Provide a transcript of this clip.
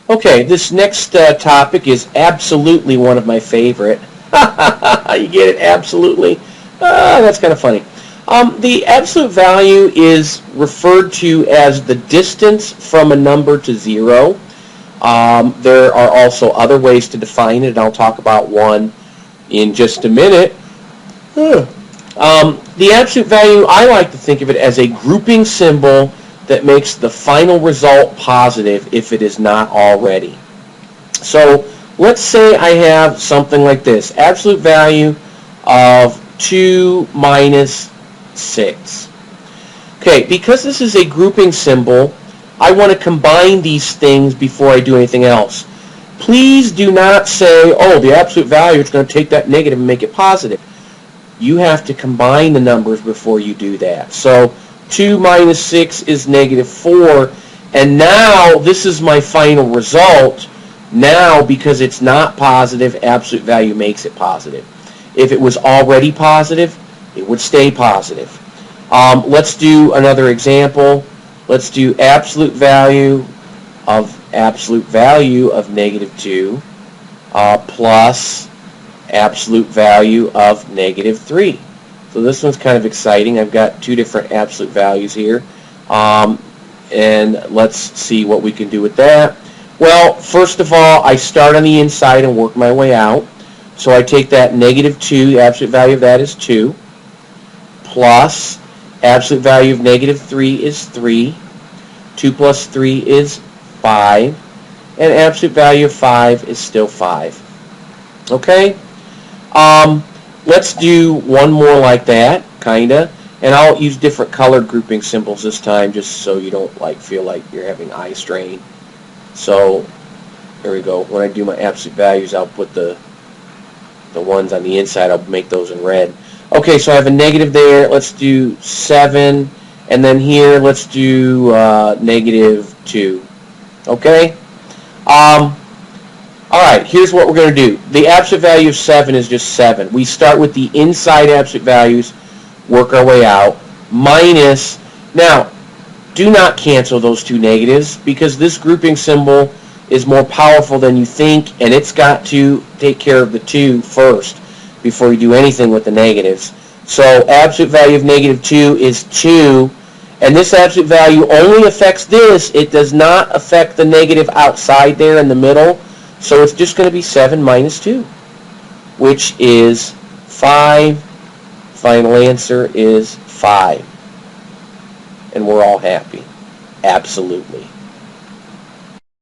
Okay, this next topic is absolutely one of my favorite. You get it? Absolutely. That's kind of funny. The absolute value is referred to as the distance from a number to 0. There are also other ways to define it, and I'll talk about one in just a minute. The absolute value, I like to think of it as a grouping symbol that makes the final result positive if it is not already. So let's say I have something like this. Absolute value of 2 minus 6. Okay, because this is a grouping symbol, I want to combine these things before I do anything else. Please do not say, oh, the absolute value is going to take that negative and make it positive. You have to combine the numbers before you do that. So 2 minus 6 is negative 4. And now this is my final result. Now, because it's not positive, absolute value makes it positive. If it was already positive, it would stay positive. Let's do another example. Let's do absolute value of negative 2 plus absolute value of negative 3. So this one's kind of exciting. I've got two different absolute values here. And let's see what we can do with that. Well, first of all, I start on the inside and work my way out. So I take that negative 2, the absolute value of that is 2, plus absolute value of negative 3 is 3. 2 plus 3 is 5. And absolute value of 5 is still 5. Okay? Let's do one more like that, kinda. And I'll use different colored grouping symbols this time just so you don't feel like you're having eye strain. So there we go. When I do my absolute values, I'll put the ones on the inside, I'll make those in red. Okay, so I have a negative there. Let's do 7. And then here, let's do negative 2. Okay? Alright, here's what we're going to do. The absolute value of 7 is just 7. We start with the inside absolute values, work our way out, minus. Now, do not cancel those two negatives because this grouping symbol is more powerful than you think, and it's got to take care of the 2 first before you do anything with the negatives. So absolute value of negative 2 is 2, and this absolute value only affects this. It does not affect the negative outside there in the middle, so it's just going to be 7 minus 2, which is 5. Final answer is 5. And we're all happy. Absolutely.